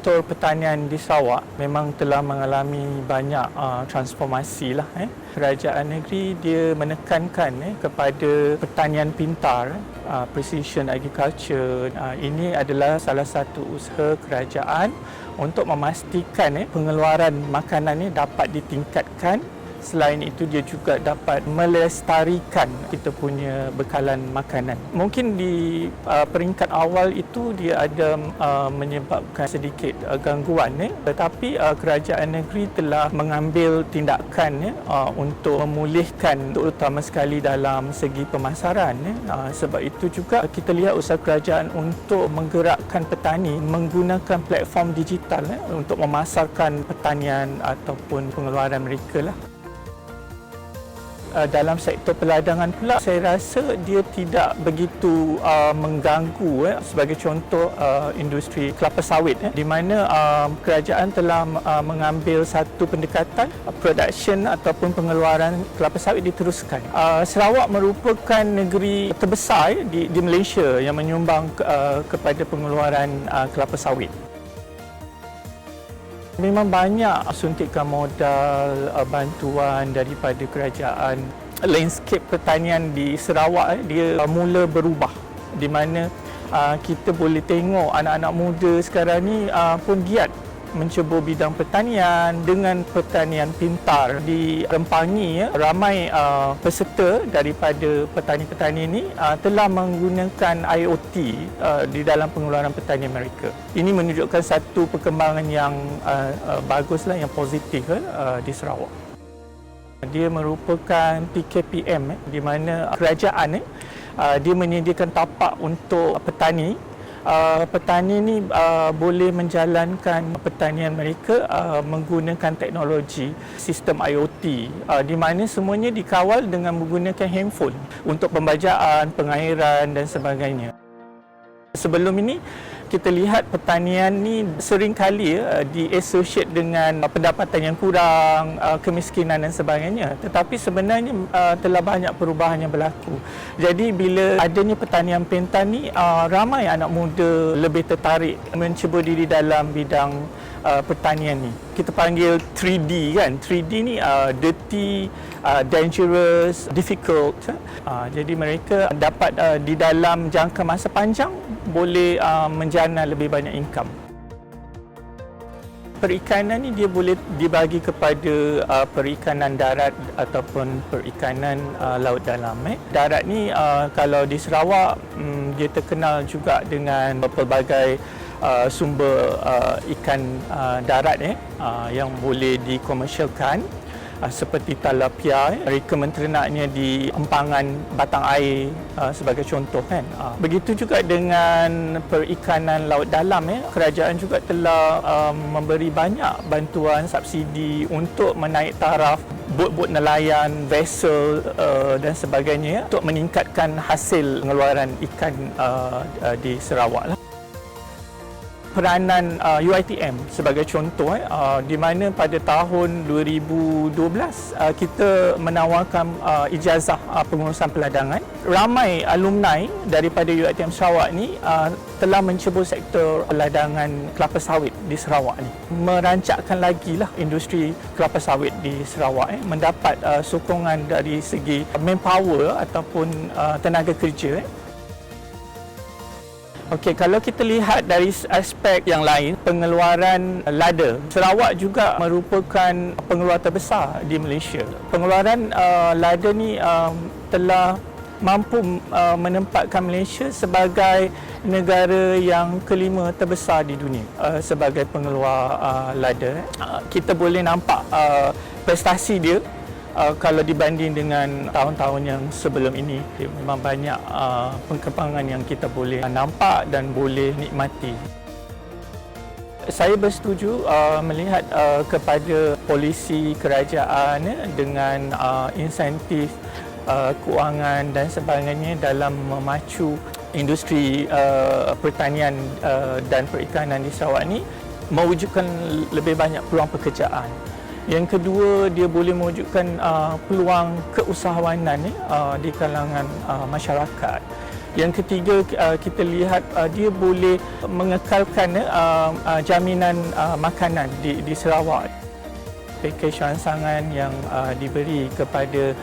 sektor pertanian di Sarawak memang telah mengalami banyak transformasi lah. Kerajaan negeri dia menekankan kepada pertanian pintar, precision agriculture. Ini adalah salah satu usaha kerajaan untuk memastikan pengeluaran makanan dapat ditingkatkan. Selain itu, dia juga dapat melestarikan kita punya bekalan makanan. Mungkin di peringkat awal itu dia ada menyebabkan sedikit gangguan, tetapi kerajaan negeri telah mengambil tindakan untuk memulihkan, terutama sekali dalam segi pemasaran. Sebab itu juga kita lihat usaha kerajaan untuk menggerakkan petani menggunakan platform digital untuk memasarkan pertanian ataupun pengeluaran mereka lah. Dalam sektor perladangan pula, saya rasa dia tidak begitu mengganggu. Sebagai contoh, industri kelapa sawit, di mana kerajaan telah mengambil satu pendekatan production ataupun pengeluaran kelapa sawit diteruskan. Sarawak merupakan negeri terbesar di Malaysia yang menyumbang kepada pengeluaran kelapa sawit. Memang banyak suntikan modal, bantuan daripada kerajaan. Landscape pertanian di Sarawak dia mula berubah, di mana kita boleh tengok anak-anak muda sekarang ni pun giat mencuba bidang pertanian dengan pertanian pintar. Dirempangi ramai peserta daripada petani-petani ini telah menggunakan IoT di dalam pengeluaran pertanian mereka. Ini menunjukkan satu perkembangan yang baguslah, yang positif di Sarawak. Dia merupakan PKPM di mana kerajaan dia menyediakan tapak untuk petani. Petani ni boleh menjalankan pertanian mereka menggunakan teknologi sistem IoT, di mana semuanya dikawal dengan menggunakan handphone untuk pembajaan, pengairan dan sebagainya. Sebelum ini kita lihat pertanian ni seringkali di-associate dengan pendapatan yang kurang, kemiskinan dan sebagainya. Tetapi sebenarnya telah banyak perubahan yang berlaku. Jadi bila adanya pertanian pintar ni, ramai anak muda lebih tertarik mencuba diri dalam bidang pertanian ni. Kita panggil 3D kan. 3D ni dirty, dangerous, difficult. Jadi mereka dapat di dalam jangka masa panjang boleh menjana lebih banyak income. Perikanan ni dia boleh dibagi kepada perikanan darat ataupun perikanan laut dalam. Darat ni kalau di Sarawak dia terkenal juga dengan pelbagai sumber ikan darat yang boleh dikomersialkan, seperti tilapia. Mereka menternaknya di empangan batang air sebagai contoh kan. Begitu juga dengan perikanan laut dalam. Kerajaan juga telah memberi banyak bantuan subsidi untuk menaik taraf bot-bot nelayan, vessel dan sebagainya untuk meningkatkan hasil pengeluaran ikan di Sarawak lah. Peranan UiTM sebagai contoh, di mana pada tahun 2012 kita menawarkan ijazah pengurusan perladangan. Ramai alumni daripada UiTM Sarawak ni telah mencuba sektor perladangan kelapa sawit di Sarawak ni. Merancakkan lagi lah industri kelapa sawit di Sarawak, mendapat sokongan dari segi manpower ataupun tenaga kerja. Okey, kalau kita lihat dari aspek yang lain, pengeluaran lada, Sarawak juga merupakan pengeluar terbesar di Malaysia. Pengeluaran lada ni telah mampu menempatkan Malaysia sebagai negara yang kelima terbesar di dunia sebagai pengeluar lada. Kita boleh nampak prestasi dia kalau dibanding dengan tahun-tahun yang sebelum ini. Memang banyak perkembangan yang kita boleh nampak dan boleh nikmati. Saya bersetuju melihat kepada polisi kerajaan dengan insentif kewangan dan sebagainya dalam memacu industri pertanian dan perikanan di Sarawak ni, mewujudkan lebih banyak peluang pekerjaan. Yang kedua, dia boleh mewujudkan peluang keusahawanan di kalangan masyarakat. Yang ketiga, kita lihat dia boleh mengekalkan jaminan makanan di Sarawak. Pakej rangsangan yang diberi kepada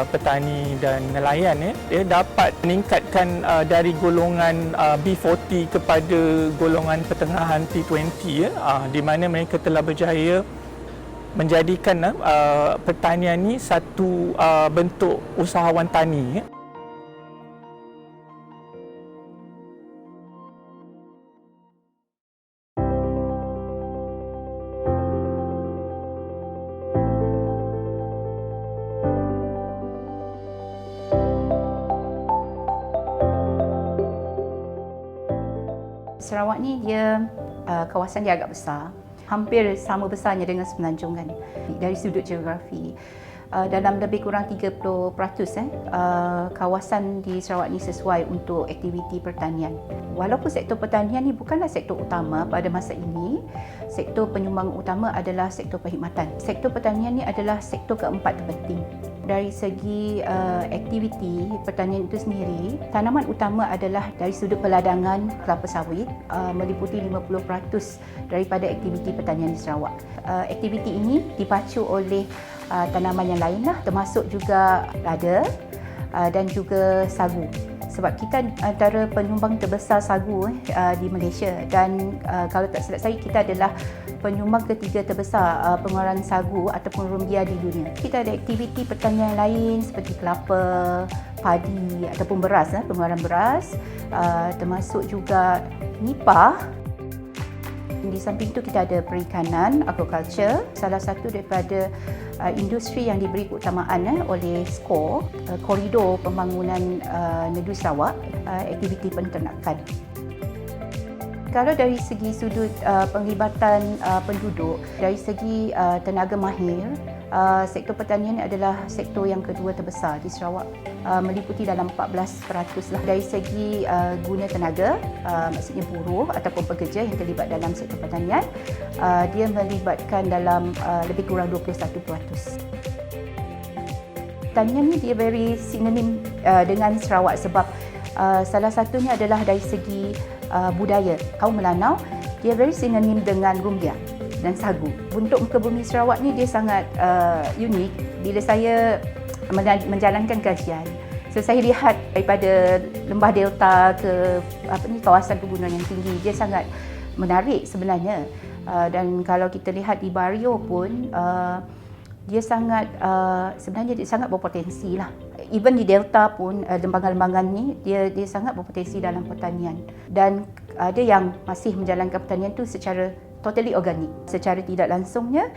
petani dan nelayan, dia dapat meningkatkan dari golongan B40 kepada golongan pertengahan T20, di mana mereka telah berjaya menjadikan pertanian ini satu bentuk usahawan tani. Sarawak ni dia kawasan dia agak besar, hampir sama besarnya dengan Semenanjung kan. Dari sudut geografi, dalam lebih kurang 30% kawasan di Sarawak ni sesuai untuk aktiviti pertanian. Walaupun sektor pertanian ni bukanlah sektor utama pada masa ini, sektor penyumbang utama adalah sektor perkhidmatan. Sektor pertanian ni adalah sektor keempat terpenting. Dari segi aktiviti pertanian itu sendiri, tanaman utama adalah dari sudut peladangan kelapa sawit, meliputi 50% daripada aktiviti pertanian di Sarawak. Aktiviti ini dipacu oleh tanaman yang lain lah, termasuk juga lada dan juga sagu. Sebab kita antara penyumbang terbesar sagu di Malaysia, dan kalau tak silap saya, kita adalah penyumbang ketiga terbesar pengeluaran sagu ataupun rumbia di dunia. Kita ada aktiviti pertanian lain seperti kelapa, padi ataupun beras, pengeluaran beras, termasuk juga nipah. Di samping itu kita ada perikanan, aquaculture, salah satu daripada industri yang diberi keutamaan oleh SCORE, Koridor Pembangunan Negeri Sarawak, aktiviti penternakan. Kalau dari segi sudut penglibatan penduduk, dari segi tenaga mahir, sektor pertanian adalah sektor yang kedua terbesar di Sarawak, meliputi dalam 14% lah. Dari segi guna tenaga, maksudnya buruh ataupun pekerja yang terlibat dalam sektor pertanian, dia melibatkan dalam lebih kurang 21%. Pertanian ni dia very sinonim dengan Sarawak sebab salah satunya adalah dari segi budaya. Kaum Melanau dia very sinonim dengan rumbia dan sagu. Bentuk muka bumi Sarawak ni dia sangat unik. Bila saya menjalankan kajian, so saya lihat daripada lembah delta ke kawasan pegunungan yang tinggi, dia sangat menarik sebenarnya. Dan kalau kita lihat di Bario pun, dia sangat sebenarnya dia sangat berpotensi lah. Even di delta pun, lembangan-lembangan ni dia sangat berpotensi dalam pertanian, dan ada yang masih menjalankan pertanian tu secara totally organik. Secara tidak langsungnya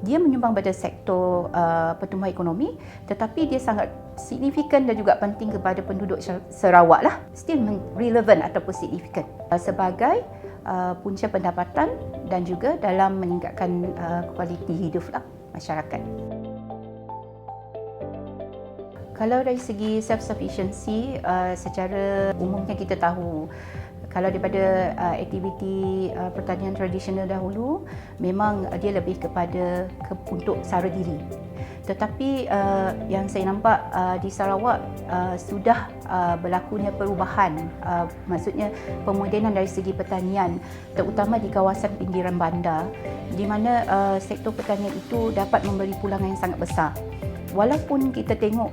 dia menyumbang pada sektor pertumbuhan ekonomi, tetapi dia sangat signifikan dan juga penting kepada penduduk Sarawak lah, still relevant ataupun signifikan sebagai punca pendapatan dan juga dalam meningkatkan kualiti hidup lah masyarakat. Kalau dari segi self-sufficiency, secara umumnya kita tahu, kalau daripada aktiviti pertanian tradisional dahulu, memang dia lebih kepada untuk sara diri. Tetapi yang saya nampak di Sarawak sudah berlakunya perubahan, maksudnya pemodenan dari segi pertanian, terutama di kawasan pinggiran bandar, di mana sektor pertanian itu dapat memberi pulangan yang sangat besar. Walaupun kita tengok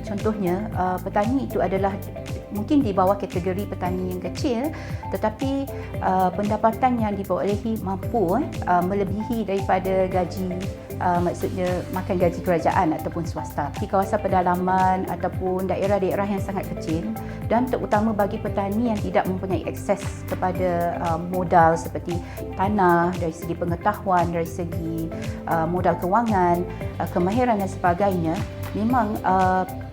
contohnya petani itu adalah mungkin di bawah kategori petani yang kecil, tetapi pendapatan yang diperolehi mampu melebihi daripada gaji, maksudnya makan gaji kerajaan ataupun swasta. Di kawasan pedalaman ataupun daerah-daerah yang sangat kecil, dan terutama bagi petani yang tidak mempunyai akses kepada modal seperti tanah, dari segi pengetahuan, dari segi modal kewangan, kemahiran dan sebagainya, memang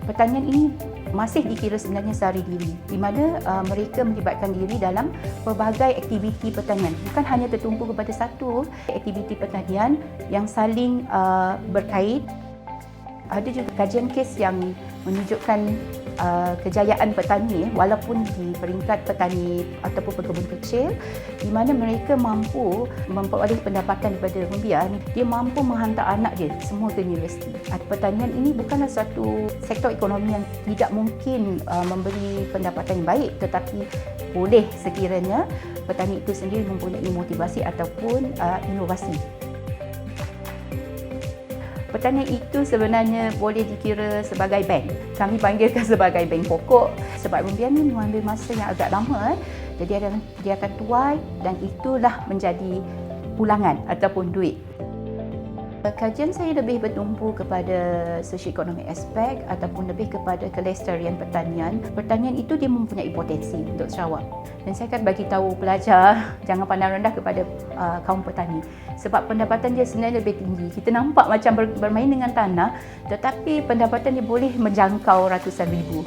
pertanian ini masih dikira sebenarnya sehari diri, di mana mereka melibatkan diri dalam pelbagai aktiviti pertanian. Bukan hanya tertumpu kepada satu aktiviti pertanian yang saling berkait. Ada juga kajian kes yang menunjukkan kejayaan petani walaupun di peringkat petani ataupun pekebun kecil, di mana mereka mampu memperoleh pendapatan daripada rupiah, dia mampu menghantar anak dia semua ke universiti. Pertanian ini bukanlah satu sektor ekonomi yang tidak mungkin memberi pendapatan yang baik, tetapi boleh sekiranya petani itu sendiri mempunyai motivasi ataupun inovasi. Pertanian itu sebenarnya boleh dikira sebagai bank. Kami panggilkan sebagai bank pokok sebab rupiah ni mengambil masa yang agak lama. Jadi dia akan tuai dan itulah menjadi pulangan ataupun duit. Kajian saya lebih bertumpu kepada sosioekonomik aspek ataupun lebih kepada kelestarian pertanian. Pertanian itu dia mempunyai potensi untuk Sarawak. Dan saya akan bagi tahu pelajar jangan pandang rendah kepada kaum petani. Sebab pendapatan dia sebenarnya lebih tinggi. Kita nampak macam bermain dengan tanah, tetapi pendapatan dia boleh menjangkau ratusan ribu.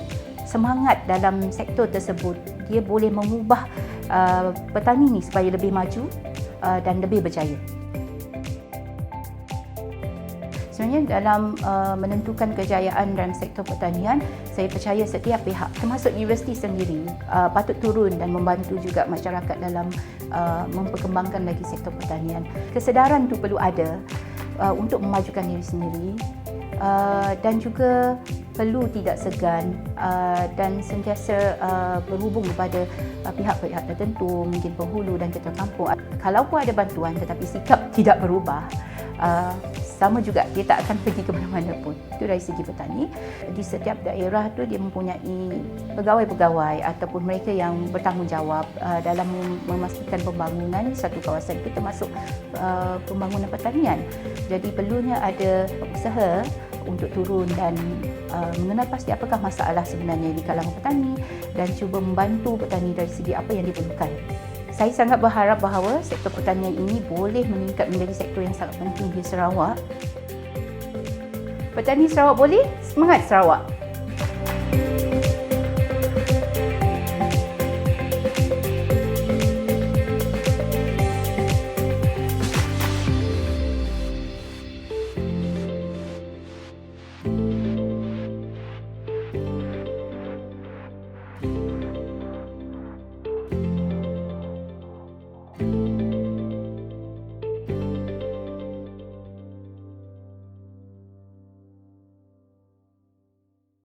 Semangat dalam sektor tersebut, dia boleh mengubah petani ni supaya lebih maju dan lebih berjaya. Sebenarnya dalam menentukan kejayaan dalam sektor pertanian, saya percaya setiap pihak termasuk universiti sendiri patut turun dan membantu juga masyarakat dalam memperkembangkan lagi sektor pertanian. Kesedaran itu perlu ada untuk memajukan diri sendiri dan juga perlu tidak segan dan sentiasa berhubung kepada pihak-pihak tertentu, mungkin penghulu dan ketua kampung. Kalau pun ada bantuan tetapi sikap tidak berubah, sama juga dia tak akan pergi ke mana-mana pun. Itu dari segi petani. Di setiap daerah tu dia mempunyai pegawai-pegawai ataupun mereka yang bertanggungjawab dalam memastikan pembangunan satu kawasan itu, termasuk pembangunan pertanian. Jadi perlunya ada usaha untuk turun dan mengenal pasti apakah masalah sebenarnya di kalangan petani dan cuba membantu petani dari segi apa yang diperlukan. Saya sangat berharap bahawa sektor pertanian ini boleh meningkat menjadi sektor yang sangat penting di Sarawak. Petani Sarawak boleh, semangat Sarawak!